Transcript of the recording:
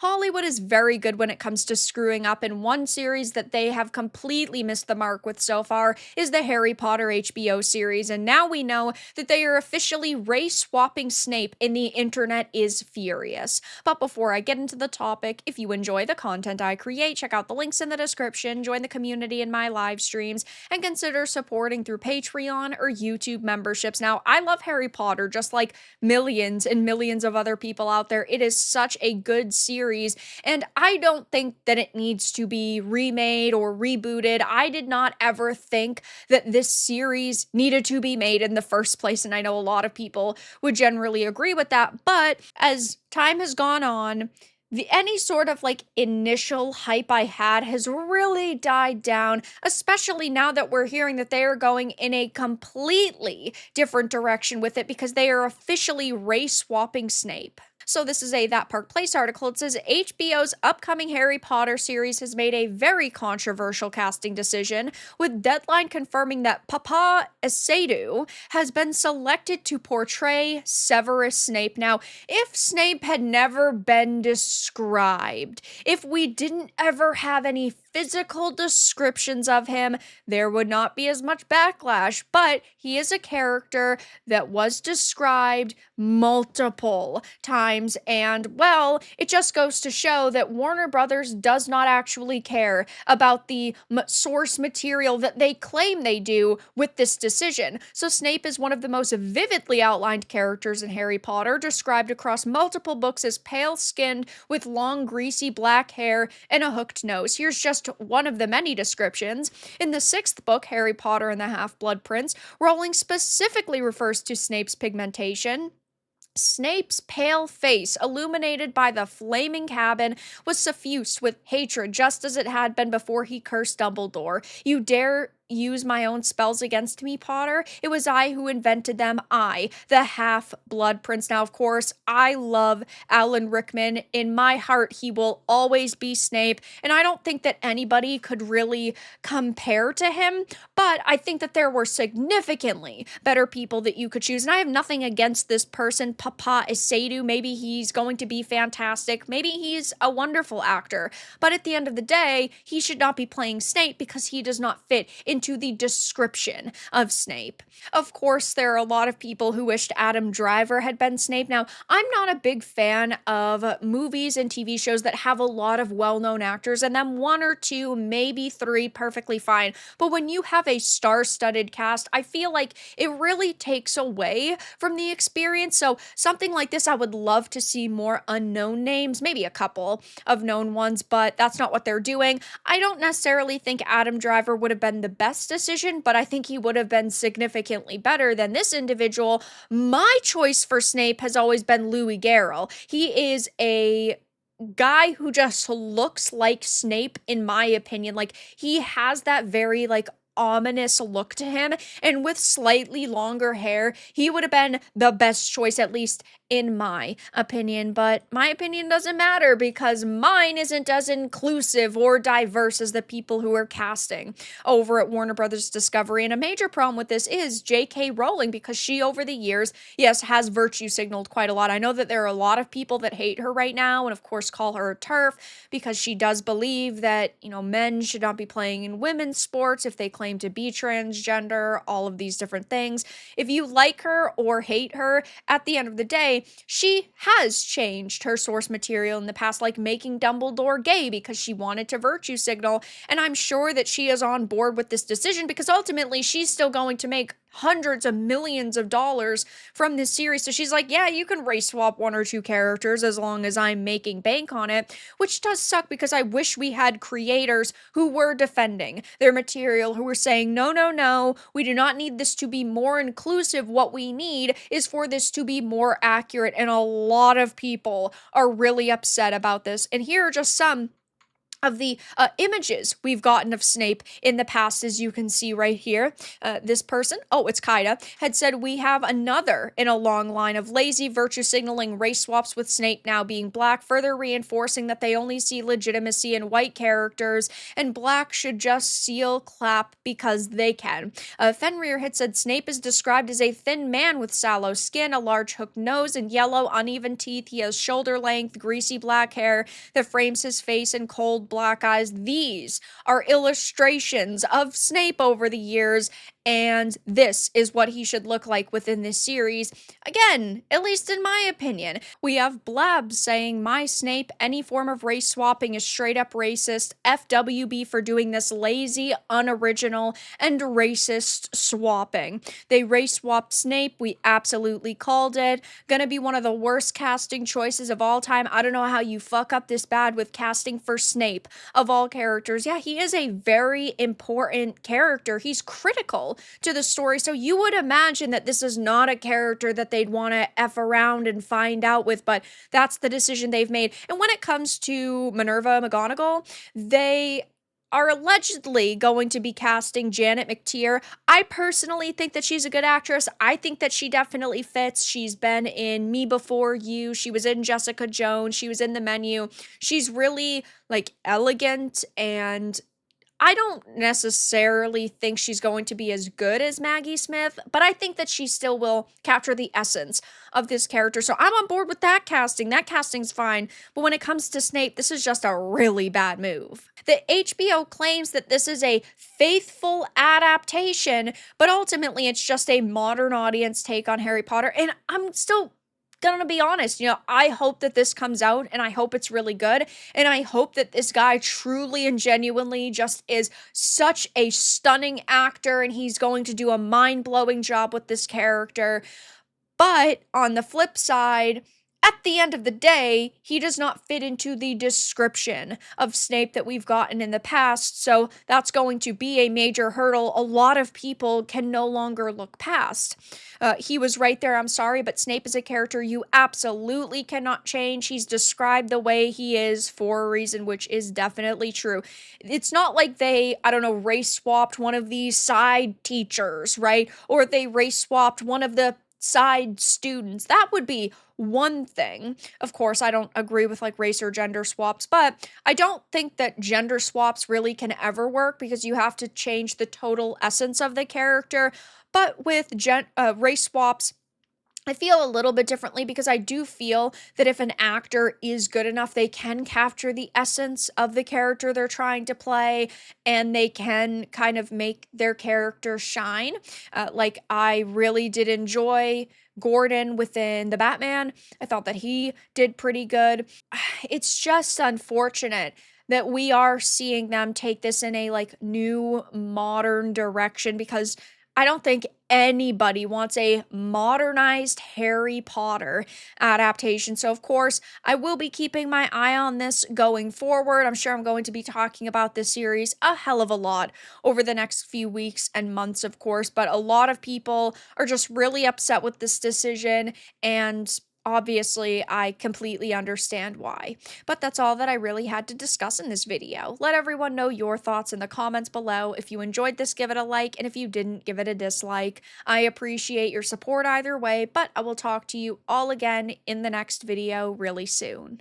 Hollywood is very good when it comes to screwing up, and one series that they have completely missed the mark with so far is the Harry Potter HBO series, and now we know that they are officially race swapping Snape, and the internet is furious. But before I get into the topic, if you enjoy the content I create, check out the links in the description, join the community in my live streams, and consider supporting through Patreon or YouTube memberships. Now, I love Harry Potter just like millions and millions of other people out there. It is such a good series, and I don't think that it needs to be remade or rebooted. I did not ever think that this series needed to be made in the first place, and I know a lot of people would generally agree with that, but as time has gone on, any sort of like initial hype I had has really died down, especially now that we're hearing that they are going in a completely different direction with it because they are officially race swapping Snape. So this is a That Park Place article. It says HBO's upcoming Harry Potter series has made a very controversial casting decision, with Deadline confirming that Papa Essedu has been selected to portray Severus Snape. Now, if Snape had never been described, if we didn't ever have any physical descriptions of him, there would not be as much backlash, but he is a character that was described multiple times, and well, it just goes to show that Warner Brothers does not actually care about the source material that they claim they do with this decision. So Snape is one of the most vividly outlined characters in Harry Potter, described across multiple books as pale-skinned with long greasy black hair and a hooked nose. Here's just one of the many descriptions. In the sixth book, Harry Potter and the Half-Blood Prince, Rowling specifically refers to Snape's pigmentation. Snape's pale face, illuminated by the flaming cabin, was suffused with hatred, just as it had been before he cursed Dumbledore. You dare use my own spells against me, Potter? It was I who invented them. I, the Half-Blood Prince. Now, of course, I love Alan Rickman. In my heart, he will always be Snape, and I don't think that anybody could really compare to him, but I think that there were significantly better people that you could choose, and I have nothing against this person, Papa Essedu. Maybe he's going to be fantastic. Maybe he's a wonderful actor, but at the end of the day, he should not be playing Snape because he does not fit into the description of Snape. Of course, there are a lot of people who wished Adam Driver had been Snape. Now, I'm not a big fan of movies and TV shows that have a lot of well-known actors, and then one or two, maybe three, perfectly fine. But when you have a star-studded cast, I feel like it really takes away from the experience. So something like this, I would love to see more unknown names, maybe a couple of known ones, but that's not what they're doing. I don't necessarily think Adam Driver would have been the best decision, but I think he would have been significantly better than this individual. My choice for Snape has always been Louis Garrel. He is a guy who just looks like Snape, in my opinion. Like, he has that very, like, ominous look to him, and with slightly longer hair, he would have been the best choice, at least in my opinion. But my opinion doesn't matter because mine isn't as inclusive or diverse as the people who are casting over at Warner Brothers Discovery. And a major problem with this is J.K. Rowling, because she, over the years, yes, has virtue signaled quite a lot. I know that there are a lot of people that hate her right now and, of course, call her a TERF because she does believe that, men should not be playing in women's sports if they claim to be transgender, all of these different things. If you like her or hate her, at the end of the day, she has changed her source material in the past, like making Dumbledore gay because she wanted to virtue signal, and I'm sure that she is on board with this decision because ultimately she's still going to make hundreds of millions of dollars from this series. So she's like, yeah, you can race swap one or two characters as long as I'm making bank on it, which does suck because I wish we had creators who were defending their material, who were saying, no, no, no, we do not need this to be more inclusive. What we need is for this to be more accurate. And a lot of people are really upset about this. And here are just some of the images we've gotten of Snape in the past, as you can see right here. This person, oh, it's Kaida, had said we have another in a long line of lazy virtue signaling race swaps with Snape now being black, further reinforcing that they only see legitimacy in white characters, and black should just seal clap because they can. Fenrir had said Snape is described as a thin man with sallow skin, a large hooked nose, and yellow, uneven teeth. He has shoulder length, greasy black hair that frames his face in cold black eyes. These are illustrations of Snape over the years, and this is what he should look like within this series. Again, at least in my opinion. We have Blab saying, my Snape, any form of race swapping is straight up racist. FWB for doing this lazy, unoriginal, and racist swapping. They race swapped Snape. We absolutely called it. Gonna be one of the worst casting choices of all time. I don't know how you fuck up this bad with casting for Snape of all characters. Yeah, he is a very important character. He's critical to the story. So you would imagine that this is not a character that they'd want to F around and find out with, but that's the decision they've made. And when it comes to Minerva McGonagall, they are allegedly going to be casting Janet McTeer. I personally think that she's a good actress. I think that she definitely fits. She's been in Me Before You. She was in Jessica Jones. She was in The Menu. She's really like elegant, and I don't necessarily think she's going to be as good as Maggie Smith, but I think that she still will capture the essence of this character. So I'm on board with that casting. That casting's fine. But when it comes to Snape, this is just a really bad move. The HBO claims that this is a faithful adaptation, but ultimately it's just a modern audience take on Harry Potter. And I'm still gonna be honest, I hope that this comes out and I hope it's really good. And I hope that this guy truly and genuinely just is such a stunning actor and he's going to do a mind-blowing job with this character. But on the flip side, at the end of the day, he does not fit into the description of Snape that we've gotten in the past, so that's going to be a major hurdle a lot of people can no longer look past. He was right there, I'm sorry, but Snape is a character you absolutely cannot change. He's described the way he is for a reason, which is definitely true. It's not like they, I don't know, race swapped one of these side teachers, right? Or they race swapped one of the side students. That would be one thing. Of course, I don't agree with like race or gender swaps, but I don't think that gender swaps really can ever work because you have to change the total essence of the character. But with race swaps, I feel a little bit differently because I do feel that if an actor is good enough, they can capture the essence of the character they're trying to play and they can kind of make their character shine. Like, I really did enjoy Gordon within the Batman. I thought that he did pretty good. It's just unfortunate that we are seeing them take this in a like new modern direction because I don't think anybody wants a modernized Harry Potter adaptation. So, of course, I will be keeping my eye on this going forward. I'm sure I'm going to be talking about this series a hell of a lot over the next few weeks and months, of course. But a lot of people are just really upset with this decision, and obviously, I completely understand why. But that's all that I really had to discuss in this video. Let everyone know your thoughts in the comments below. If you enjoyed this, give it a like, and if you didn't, give it a dislike. I appreciate your support either way, but I will talk to you all again in the next video really soon.